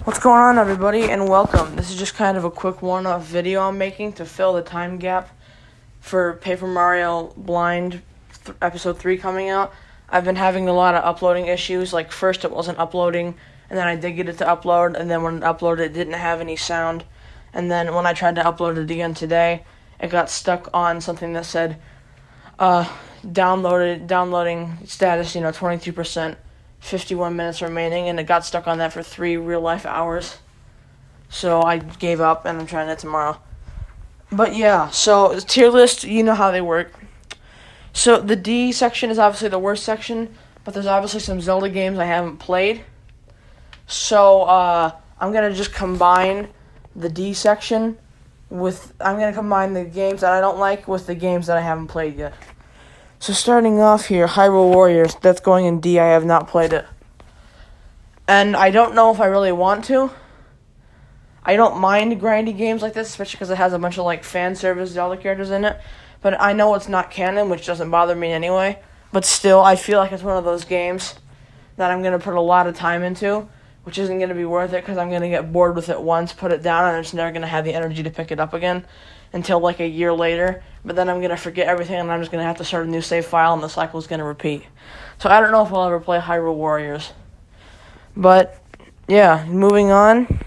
What's going on, everybody, and welcome. This is just kind of a quick one-off video I'm making to fill the time gap for Paper Mario Blind Episode 3 coming out. I've been having a lot of uploading issues. Like, first it wasn't uploading, and then I did get it to upload, and then when it uploaded it didn't have any sound. And then when I tried to upload it again today, it got stuck on something that said, downloading status, 22%. 51 minutes remaining, and it got stuck on that for 3 real-life hours. So I gave up, and I'm trying it tomorrow. But yeah, so tier list, you know how they work. So the D section is obviously the worst section, but there's obviously some Zelda games I haven't played. So I'm going to just combine the D section I'm going to combine the games that I don't like with the games that I haven't played yet. So starting off here, Hyrule Warriors, that's going in D. I have not played it. And I don't know if I really want to. I don't mind grindy games like this, especially because it has a bunch of fan service Zelda characters in it. But I know it's not canon, which doesn't bother me anyway. But still, I feel like it's one of those games that I'm going to put a lot of time into, which isn't going to be worth it because I'm going to get bored with it once, put it down, and I'm just never going to have the energy to pick it up again until a year later. But then I'm going to forget everything, and I'm just going to have to start a new save file, and the cycle is going to repeat. So I don't know if I'll ever play Hyrule Warriors. But, yeah, moving on.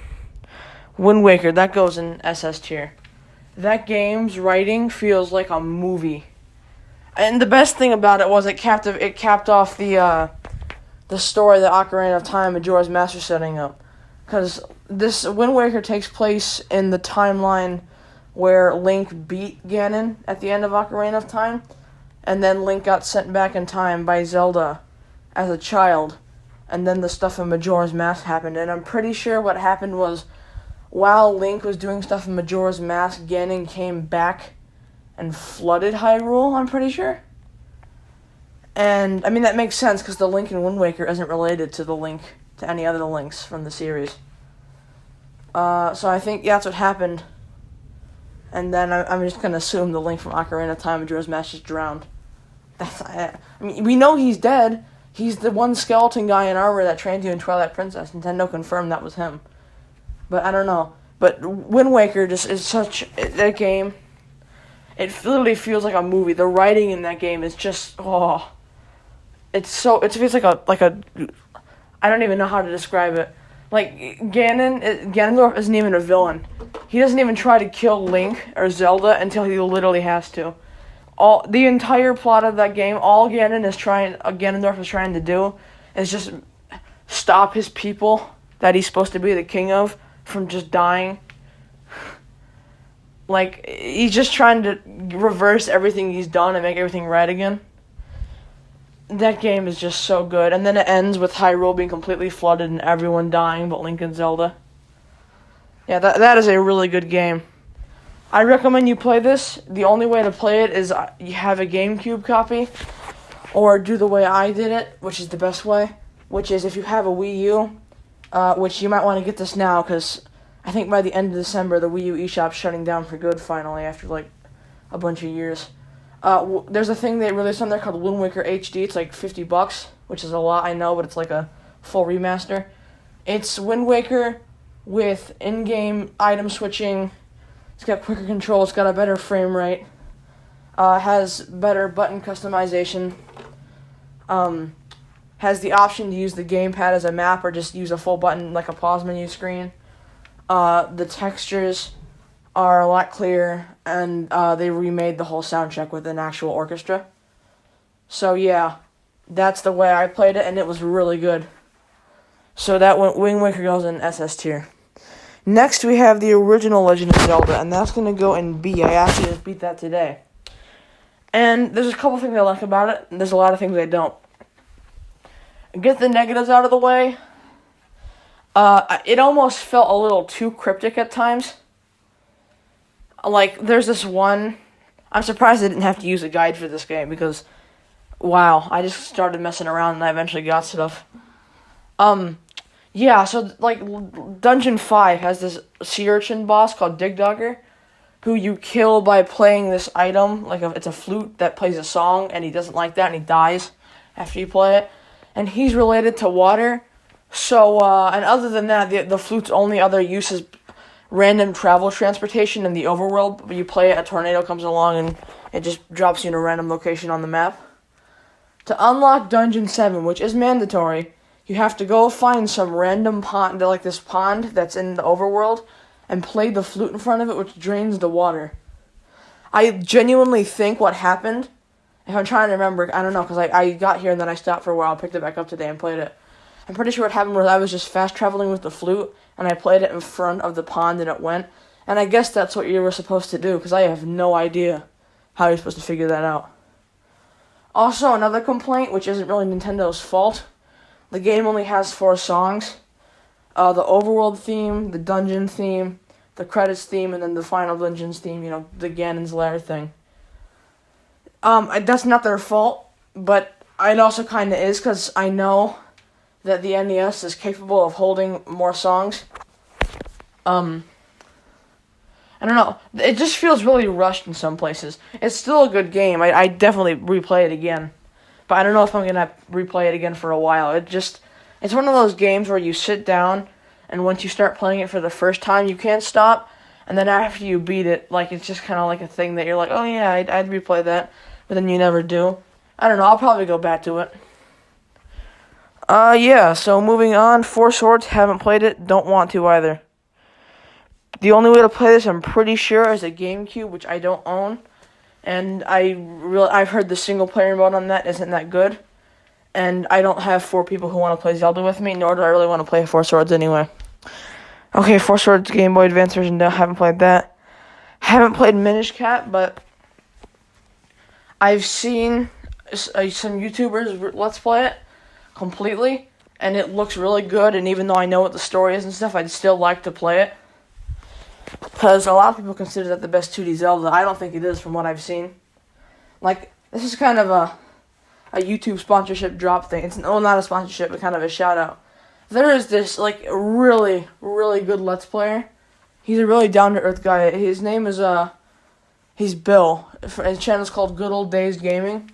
Wind Waker, that goes in SS tier. That game's writing feels like a movie. And the best thing about it was it capped off the story that Ocarina of Time Majora's Mask is setting up. Because this Wind Waker takes place in the timeline where Link beat Ganon at the end of Ocarina of Time, and then Link got sent back in time by Zelda as a child, and then the stuff in Majora's Mask happened. And I'm pretty sure what happened was, while Link was doing stuff in Majora's Mask, Ganon came back and flooded Hyrule, I'm pretty sure. And, I mean, that makes sense, because the Link in Wind Waker isn't related to any other Links from the series. So I think that's what happened. And then I'm just going to assume the Link from Ocarina of Time Majora's Mask just drowned. We know he's dead. He's the one skeleton guy in armor that trained you in Twilight Princess. Nintendo confirmed that was him. But I don't know. But Wind Waker just is that game, it literally feels like a movie. The writing in that game is just, it feels like a, I don't even know how to describe it. Ganondorf isn't even a villain. He doesn't even try to kill Link or Zelda until he literally has to. The entire plot of that game, all Ganondorf is trying to do is just stop his people that he's supposed to be the king of from just dying. He's just trying to reverse everything he's done and make everything right again. That game is just so good. And then it ends with Hyrule being completely flooded and everyone dying but Link and Zelda. Yeah, that is a really good game. I recommend you play this. The only way to play it is you have a GameCube copy, or do the way I did it, which is the best way, which is if you have a Wii U, which you might want to get this now, because I think by the end of December, the Wii U eShop's shutting down for good finally after a bunch of years. There's a thing they released on there called Wind Waker HD. It's $50, which is a lot, I know, but it's a full remaster. It's Wind Waker with in-game item switching. It's got quicker control. It's got a better frame rate. Has better button customization. Has the option to use the gamepad as a map or just use a full button like a pause menu screen. The textures are a lot clearer, and they remade the whole soundtrack with an actual orchestra. So yeah, that's the way I played it, and it was really good. So that Wind Waker goes in SS tier. Next, we have the original Legend of Zelda, and that's going to go in B. I actually just beat that today. And there's a couple things I like about it, and there's a lot of things I don't. Get the negatives out of the way. It almost felt a little too cryptic at times. There's this one, I'm surprised I didn't have to use a guide for this game, because, wow, I just started messing around and I eventually got stuff. Yeah, so, Dungeon 5 has this sea urchin boss called Dig Dugger, who you kill by playing this item, it's a flute that plays a song, and he doesn't like that, and he dies after you play it. And he's related to water, So, and other than that, the flute's only other use is random travel transportation in the overworld. You play it, a tornado comes along, and it just drops you in a random location on the map. To unlock Dungeon 7, which is mandatory, you have to go find some random pond, like this pond that's in the overworld, and play the flute in front of it, which drains the water. I genuinely think what happened, if I'm trying to remember, I don't know, because I got here and then I stopped for a while, picked it back up today and played it. I'm pretty sure what happened was I was just fast traveling with the flute, and I played it in front of the pond and it went. And I guess that's what you were supposed to do, because I have no idea how you're supposed to figure that out. Also, another complaint, which isn't really Nintendo's fault, the game only has 4 songs. The overworld theme, the dungeon theme, the credits theme, and then the final dungeons theme, the Ganon's Lair thing. That's not their fault, but it also kind of is, because I know that the NES is capable of holding more songs. I don't know. It just feels really rushed in some places. It's still a good game. I definitely replay it again. But I don't know if I'm going to replay it again for a while. It's one of those games where you sit down, and once you start playing it for the first time, you can't stop. And then after you beat it, it's just kind of like a thing that you're like, oh yeah, I'd replay that. But then you never do. I don't know. I'll probably go back to it. Yeah, so moving on. Four Swords, haven't played it, don't want to either. The only way to play this, I'm pretty sure, is a GameCube, which I don't own. And I've heard the single-player mode on that isn't that good. And I don't have 4 people who want to play Zelda with me, nor do I really want to play Four Swords anyway. Okay, Four Swords Game Boy Advance version, no, haven't played that. Haven't played Minish Cap, but I've seen some YouTubers Let's Play it completely, and it looks really good, and even though I know what the story is and stuff, I'd still like to play it. Because a lot of people consider that the best 2D Zelda. I don't think it is from what I've seen. This is kind of a YouTube sponsorship drop thing. It's not a sponsorship, but kind of a shout out. There is this really, really good Let's Player. He's a really down to earth guy. His name is he's Bill. His channel's called Good Old Days Gaming.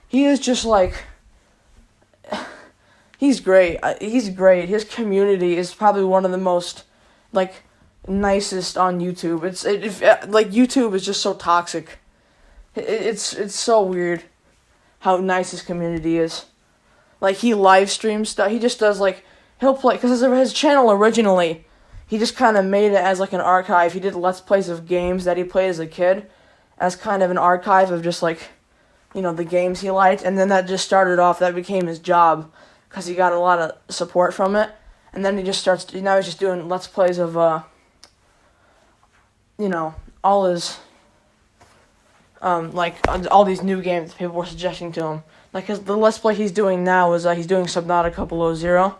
He is just he's great. He's great. His community is probably one of the most nicest on YouTube. YouTube is just so toxic. It's so weird how nice his community is. He live streams stuff. He just does he'll play, because his channel originally, he just kind of made it as an archive. He did Let's Plays of games that he played as a kid, as kind of an archive of just the games he liked, and then that just started off, that became his job, because he got a lot of support from it, and then now he's just doing Let's Plays of, all his, all these new games people were suggesting to him. The Let's Play he's doing now is, he's doing Subnautica Below Zero,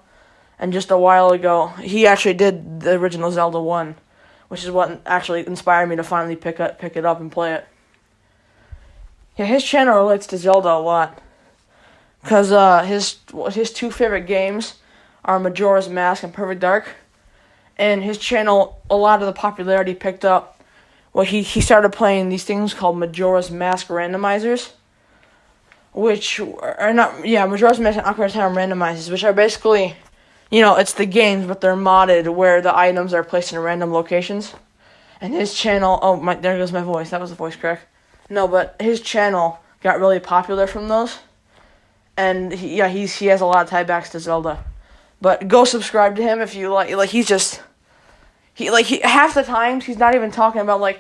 and just a while ago, he actually did the original Zelda 1, which is what actually inspired me to finally pick it up and play it. Yeah, his channel relates to Zelda a lot, because his 2 favorite games are Majora's Mask and Perfect Dark, and his channel, a lot of the popularity picked up. Well, he started playing these things called Majora's Mask randomizers, which are Majora's Mask and Ocarina of Time randomizers, which are basically, it's the games, but they're modded where the items are placed in random locations. And his channel, there goes my voice, that was a voice crack. No, but his channel got really popular from those, and he has a lot of tiebacks to Zelda. But go subscribe to him if you like. He half the times he's not even talking about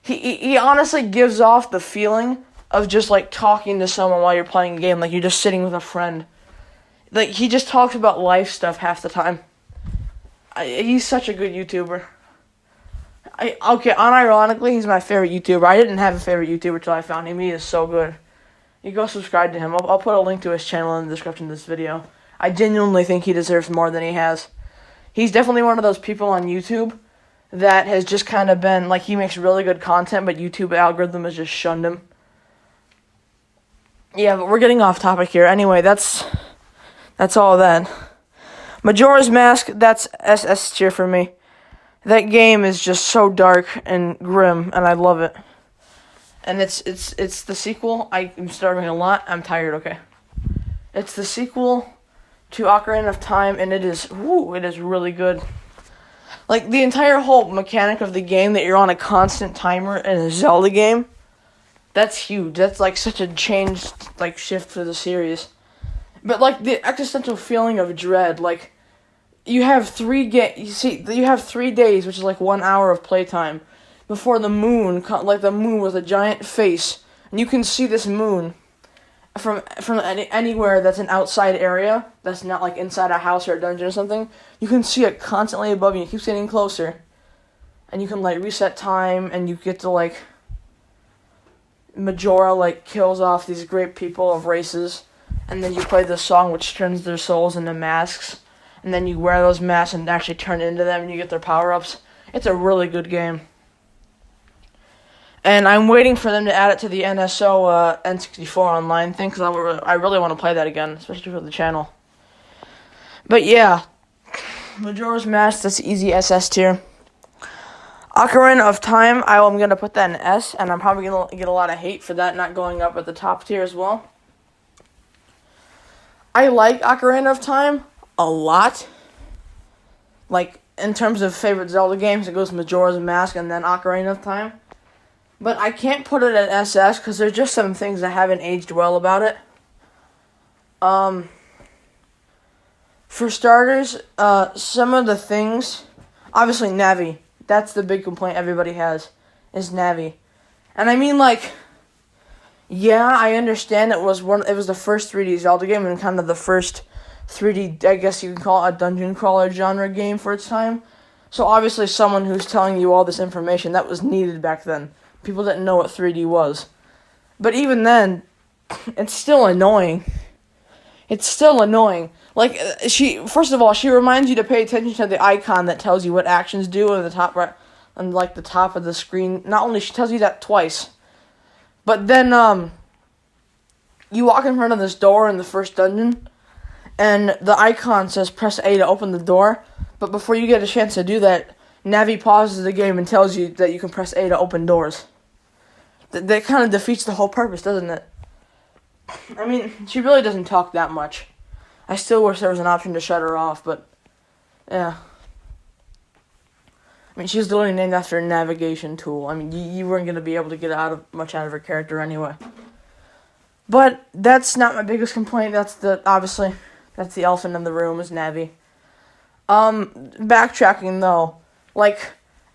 he honestly gives off the feeling of just talking to someone while you're playing a game, you're just sitting with a friend. He just talks about life stuff half the time. He's such a good YouTuber. Unironically, he's my favorite YouTuber. I didn't have a favorite YouTuber till I found him. He is so good. You go subscribe to him. I'll put a link to his channel in the description of this video. I genuinely think he deserves more than he has. He's definitely one of those people on YouTube that has just kind of been, he makes really good content, but YouTube algorithm has just shunned him. Yeah, but we're getting off topic here. Anyway, that's all that. Majora's Mask, that's S tier for me. That game is just so dark and grim, and I love it. And it's the sequel. I'm starving a lot. I'm tired, okay. It's the sequel to Ocarina of Time, and it is really good. Like, the entire whole mechanic of the game, that you're on a constant timer in a Zelda game, that's huge. That's, like, such a change, like, shift for the series. But, like, the existential feeling of dread, like, you have 3 days, which is, like, 1 hour of playtime, before the moon, like, the moon with a giant face, and you can see this moon from anywhere that's an outside area, that's not, like, inside a house or a dungeon or something. You can see it constantly above you. It keeps getting closer. And you can, like, reset time, and you get to, like, Majora, like, kills off these great people of races, and then you play this song which turns their souls into masks, and then you wear those masks and actually turn into them, and you get their power-ups. It's a really good game. And I'm waiting for them to add it to the NSO N64 online thing, because I really want to play that again, especially for the channel. But yeah, Majora's Mask, that's easy SS tier. Ocarina of Time, I'm going to put that in S, and I'm probably going to get a lot of hate for that not going up at the top tier as well. I like Ocarina of Time a lot. Like, in terms of favorite Zelda games, it goes Majora's Mask and then Ocarina of Time. But I can't put it at SS because there's just some things that haven't aged well about it. For starters, some of the things, obviously Navi. That's the big complaint everybody has, is Navi. And I mean, like, yeah, I understand it was the first 3D Zelda game and kind of the first 3D, I guess you can call it a dungeon crawler genre game for its time. So obviously someone who's telling you all this information, that was needed back then. People didn't know what 3D was. But even then, it's still annoying. It's still annoying. Like, first of all, she reminds you to pay attention to the icon that tells you what actions do at the top right, on, like, the top of the screen. Not only she tells you that twice, but then, you walk in front of this door in the first dungeon, and the icon says press A to open the door, but before you get a chance to do that, Navi pauses the game and tells you that you can press A to open doors. That kind of defeats the whole purpose, doesn't it? I mean, she really doesn't talk that much. I still wish there was an option to shut her off, but, yeah. I mean, she's literally named after a navigation tool. I mean, you weren't going to be able to get much out of her character anyway. But that's not my biggest complaint. Obviously, that's the elephant in the room, is Navi. Backtracking, though. Like,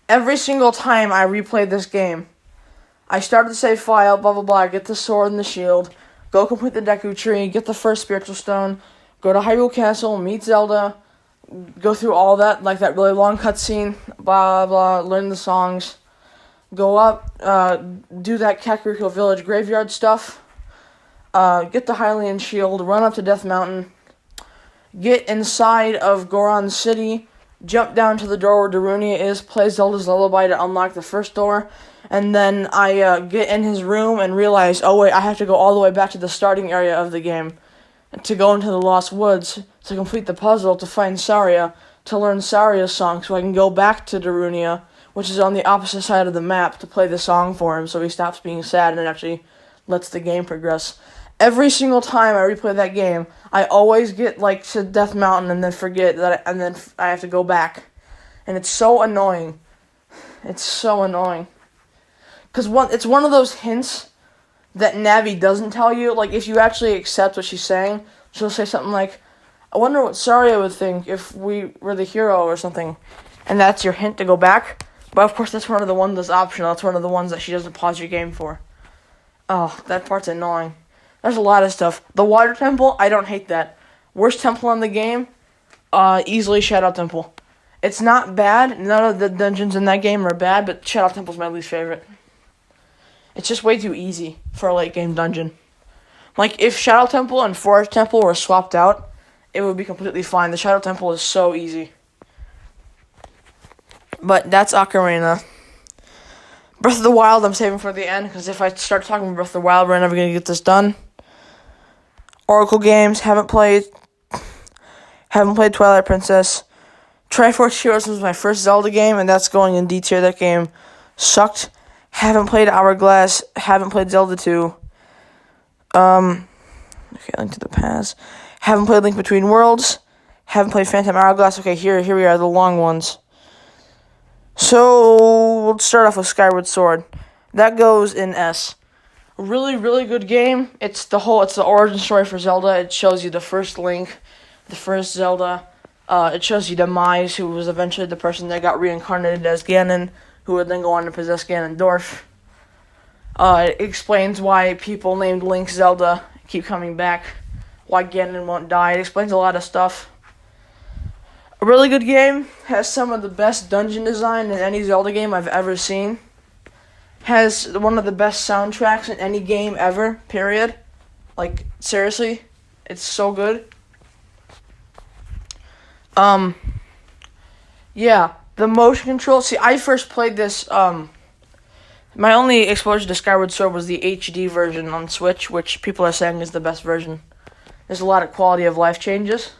every single time I replay this game, I start the save file, blah, blah, blah, get the sword and the shield, go complete the Deku Tree, get the first spiritual stone, go to Hyrule Castle, meet Zelda, go through all that, like that really long cutscene, blah, blah, learn the songs, go up, do that Kakariko Village graveyard stuff, get the Hylian shield, run up to Death Mountain, get inside of Goron City, jump down to the door where Darunia is, play Zelda's Lullaby to unlock the first door, and then I get in his room and realize, oh wait, I have to go all the way back to the starting area of the game to go into the Lost Woods to complete the puzzle to find Saria, to learn Saria's song so I can go back to Darunia, which is on the opposite side of the map, to play the song for him so he stops being sad and actually lets the game progress. Every single time I replay that game, I always get, like, to Death Mountain and then forget that, and then I have to go back. And it's so annoying. It's so annoying. Because it's one of those hints that Navi doesn't tell you. Like, if you actually accept what she's saying, she'll say something like, I wonder what Saria would think if we were the hero or something. And that's your hint to go back. But, of course, that's one of the ones that's optional. That's one of the ones that she doesn't pause your game for. Oh, that part's annoying. There's a lot of stuff. The Water Temple, I don't hate that. Worst temple in the game? Easily Shadow Temple. It's not bad. None of the dungeons in that game are bad, but Shadow Temple's my least favorite. It's just way too easy for a late game dungeon. Like, if Shadow Temple and Forest Temple were swapped out, it would be completely fine. The Shadow Temple is so easy. But that's Ocarina. Breath of the Wild, I'm saving for the end, because if I start talking about Breath of the Wild, we're never going to get this done. Oracle games, haven't played Twilight Princess. Triforce Heroes was my first Zelda game, and that's going in D tier. That game sucked. Haven't played Hourglass. Haven't played Zelda 2. Okay, Link to the Past. Haven't played Link Between Worlds. Haven't played Phantom Hourglass. Okay, here we are, the long ones. So, let's start off with Skyward Sword. That goes in S. Really, really good game. It's the origin story for Zelda. It shows you the first Link, the first Zelda. It shows you Demise, who was eventually the person that got reincarnated as Ganon, who would then go on to possess Ganondorf. It explains why people named Link Zelda keep coming back, why Ganon won't die. It explains a lot of stuff. A really good game. Has some of the best dungeon design in any Zelda game I've ever seen. Has one of the best soundtracks in any game ever, period. Like, seriously, it's so good. Yeah, the motion control. See, I first played this, my only exposure to Skyward Sword was the HD version on Switch, which people are saying is the best version. There's a lot of quality of life changes.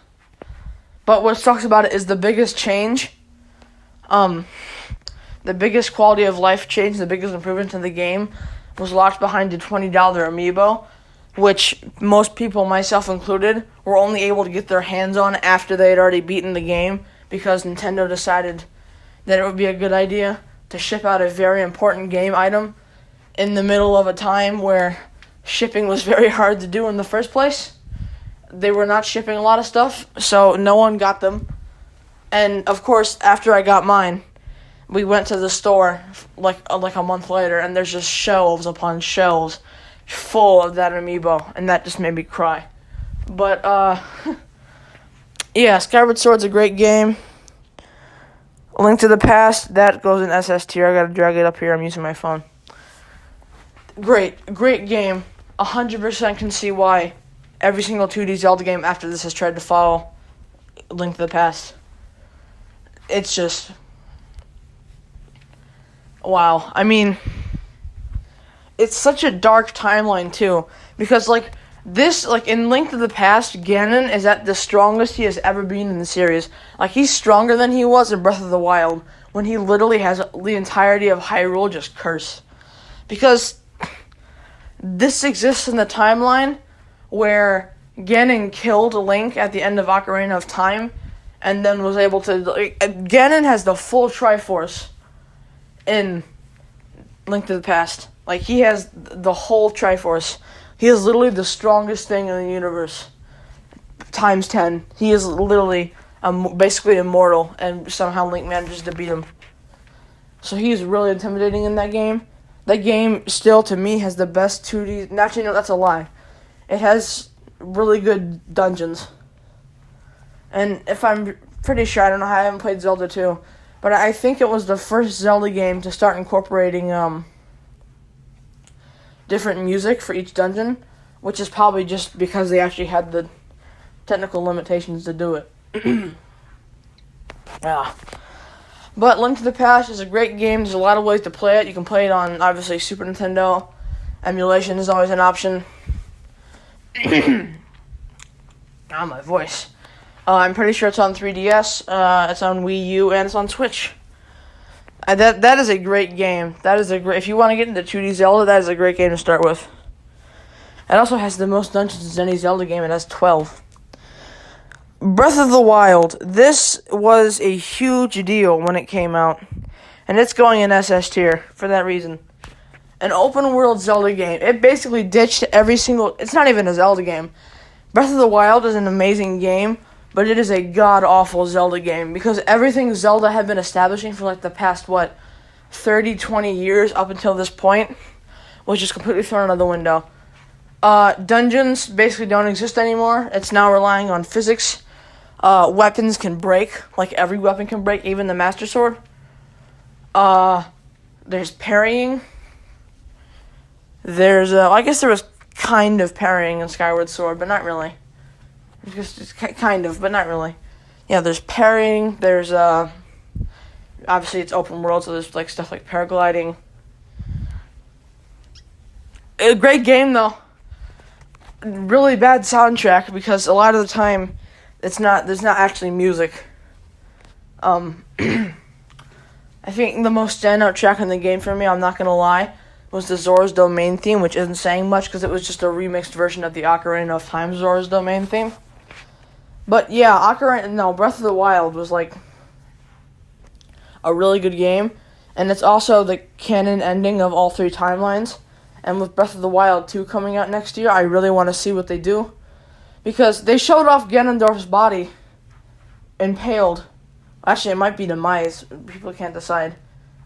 But what sucks about it is the biggest change, the biggest quality of life change, the biggest improvement to the game was locked behind a $20 amiibo, which most people, myself included, were only able to get their hands on after they had already beaten the game because Nintendo decided that it would be a good idea to ship out a very important game item in the middle of a time where shipping was very hard to do in the first place. They were not shipping a lot of stuff, so no one got them. And, of course, after I got mine, we went to the store like a month later, and there's just shelves upon shelves full of that amiibo, and that just made me cry. But, yeah, Skyward Sword's a great game. A Link to the Past, that goes in SS tier. I gotta drag it up here. I'm using my phone. Great game. 100% can see why every single 2D Zelda game after this has tried to follow Link to the Past. It's just... wow. I mean, it's such a dark timeline, too. Because, in Link to the Past, Ganon is at the strongest he has ever been in the series. Like, he's stronger than he was in Breath of the Wild, when he literally has the entirety of Hyrule just cursed. Because this exists in the timeline where Ganon killed Link at the end of Ocarina of Time, and then was able to... Ganon has the full Triforce in Link to the Past. Like, he has the whole Triforce. He is literally the strongest thing in the universe. Times 10. He is literally basically immortal, and somehow Link manages to beat him. So he's really intimidating in that game. That game still, to me, has the best 2D... Actually, no, that's a lie. It has really good dungeons. And if I'm pretty sure, I don't know how I haven't played Zelda 2, but I think it was the first Zelda game to start incorporating different music for each dungeon, which is probably just because they actually had the technical limitations to do it. Yeah. But Link to the Past is a great game. There's a lot of ways to play it. You can play it on, obviously, Super Nintendo. Emulation is always an option. My voice. I'm pretty sure it's on 3DS, it's on Wii U, and it's on Switch. That is a great game. If you want to get into 2D Zelda, that is a great game to start with. It also has the most dungeons in any Zelda game. It has 12. Breath of the Wild. This was a huge deal when it came out, and it's going in SS tier for that reason. An open-world Zelda game. It basically ditched every single... It's not even a Zelda game. Breath of the Wild is an amazing game, but it is a god-awful Zelda game, because everything Zelda had been establishing for, the past, 30, 20 years up until this point was just completely thrown out of the window. Dungeons basically don't exist anymore. It's now relying on physics. Weapons can break. Every weapon can break, even the Master Sword. There's parrying. There's, I guess there was kind of parrying in Skyward Sword, but not really. Just kind of, but not really. Yeah, there's parrying, there's, obviously it's open world, so there's, stuff like paragliding. A great game, though. Really bad soundtrack, because a lot of the time, there's not actually music. I think the most standout track in the game for me, I'm not gonna lie, was the Zora's Domain theme, which isn't saying much, because it was just a remixed version of the Ocarina of Time Zora's Domain theme. But yeah, Breath of the Wild was like a really good game, and it's also the canon ending of all three timelines. And with Breath of the Wild 2 coming out next year, I really want to see what they do. Because they showed off Ganondorf's body impaled. Actually, it might be demise. People can't decide.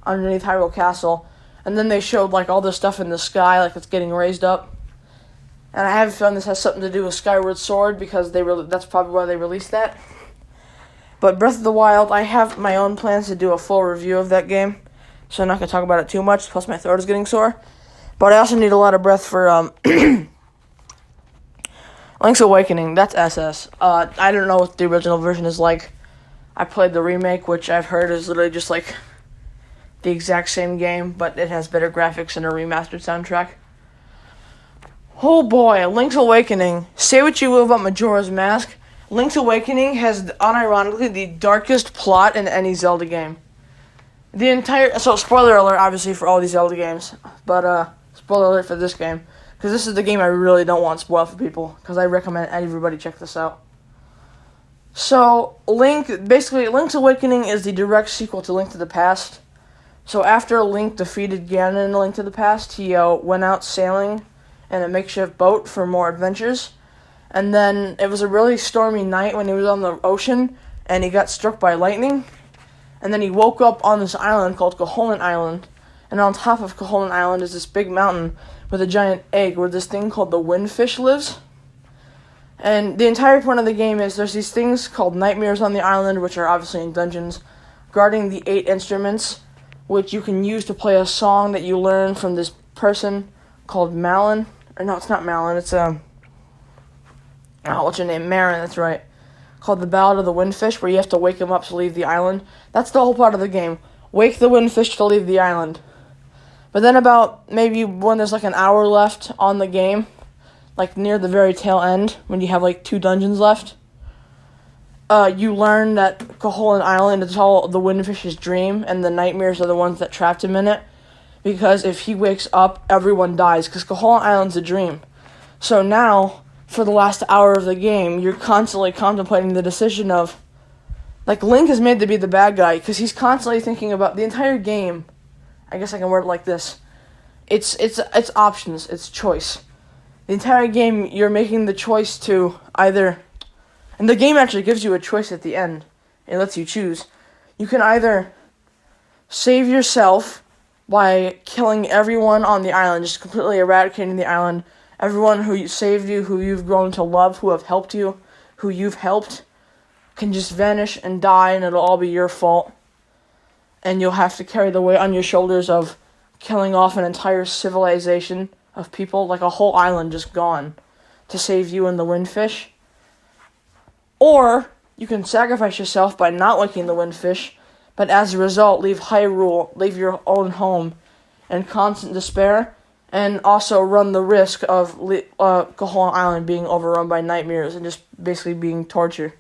Underneath Hyrule Castle. And then they showed like all this stuff in the sky, like it's getting raised up. And I have a feeling this has something to do with Skyward Sword, because that's probably why they released that. But Breath of the Wild, I have my own plans to do a full review of that game. So I'm not going to talk about it too much, plus my throat is getting sore. But I also need a lot of breath for Link's Awakening. That's SS. I don't know what the original version is like. I played the remake, which I've heard is literally just like the exact same game, but it has better graphics and a remastered soundtrack. Oh boy, Link's Awakening. Say what you will about Majora's Mask. Link's Awakening has, unironically, the darkest plot in any Zelda game. So, spoiler alert, obviously, for all these Zelda games. But, spoiler alert for this game. Because this is the game I really don't want spoiled for people. Because I recommend everybody check this out. So, Link's Awakening is the direct sequel to Link to the Past. So, after Link defeated Ganon in Link to the Past, he went out sailing in a makeshift boat for more adventures. And then it was a really stormy night when he was on the ocean, and he got struck by lightning. And then he woke up on this island called Koholint Island. And on top of Koholint Island is this big mountain with a giant egg where this thing called the windfish lives. And the entire point of the game is there's these things called nightmares on the island, which are obviously in dungeons, guarding the 8 instruments, which you can use to play a song that you learn from this person called Malin. Or no, it's not Malin, it's what's your name? Marin, that's right. Called the Ballad of the Windfish, where you have to wake him up to leave the island. That's the whole part of the game. Wake the windfish to leave the island. But then about maybe when there's like an hour left on the game, like near the very tail end, when you have like 2 dungeons left, you learn that Koholint Island is all the windfish's dream, and the nightmares are the ones that trapped him in it. Because if he wakes up, everyone dies, because Koholint Island's a dream. So now, for the last hour of the game, you're constantly contemplating the decision of, like, Link is made to be the bad guy, because he's constantly thinking about the entire game. I guess I can word it like this. It's options, it's choice. The entire game, you're making the choice to either, and the game actually gives you a choice at the end. It lets you choose. You can either save yourself by killing everyone on the island, just completely eradicating the island, everyone who saved you, who you've grown to love, who have helped you, who you've helped, can just vanish and die, and it'll all be your fault. And you'll have to carry the weight on your shoulders of killing off an entire civilization of people, like a whole island just gone, to save you and the windfish. Or you can sacrifice yourself by not waking the windfish, but as a result leave Hyrule, leave your own home in constant despair, and also run the risk of Koholint Island being overrun by nightmares and just basically being tortured.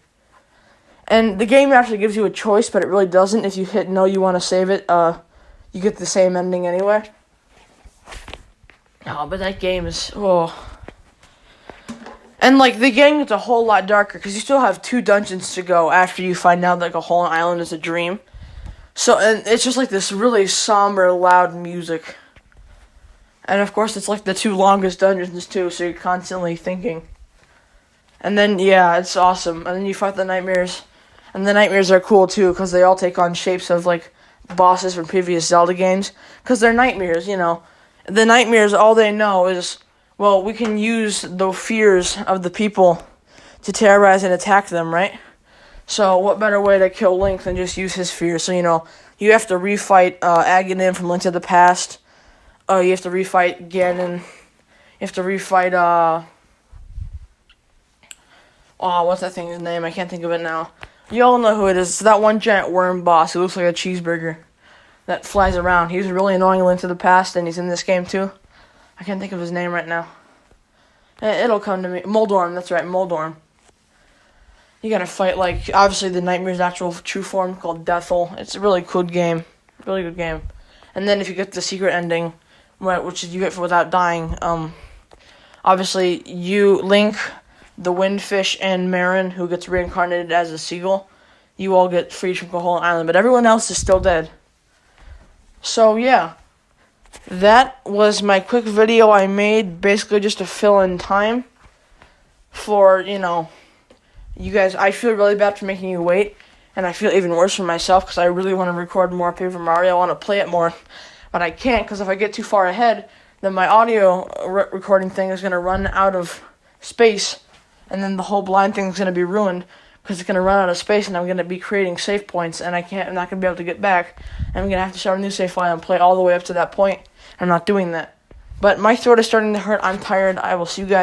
And the game actually gives you a choice, but it really doesn't. If you hit no, you want to save it, you get the same ending anyway. Oh, but that game is, And, like, the game gets a whole lot darker, because you still have 2 dungeons to go after you find out that Koholint Island is a dream. So, and it's just like this really somber, loud music. And, of course, it's like the 2 longest dungeons, too, so you're constantly thinking. And then, yeah, it's awesome. And then you fight the nightmares. And the nightmares are cool, too, because they all take on shapes of, like, bosses from previous Zelda games. Because they're nightmares, you know. The nightmares, all they know is, well, we can use the fears of the people to terrorize and attack them, right? So what better way to kill Link than just use his fears? So, you know, you have to refight Aghanim from Link to the Past. You have to refight Ganon. You have to refight, what's that thing's name? I can't think of it now. You all know who it is. It's that one giant worm boss who looks like a cheeseburger that flies around. He was really annoying in Link to the Past, and he's in this game, too. I can't think of his name right now. It'll come to me. Moldorm, that's right, Moldorm. You gotta fight, like, obviously the Nightmare's actual true form called Deathel. It's a really good game. Really good game. And then if you get the secret ending, which is you get for without dying, obviously Link the Windfish and Marin, who gets reincarnated as a seagull, you all get freed from Koholint Island, but everyone else is still dead. So, yeah. That was my quick video I made, basically just to fill in time for, you guys. I feel really bad for making you wait, and I feel even worse for myself because I really want to record more Paper Mario. I want to play it more, but I can't because if I get too far ahead, then my audio recording thing is going to run out of space, and then the whole blind thing is going to be ruined because it's going to run out of space, and I'm going to be creating save points, and I'm not going to be able to get back. I'm going to have to start a new save file and play all the way up to that point. I'm not doing that. But my throat is starting to hurt. I'm tired. I will see you guys.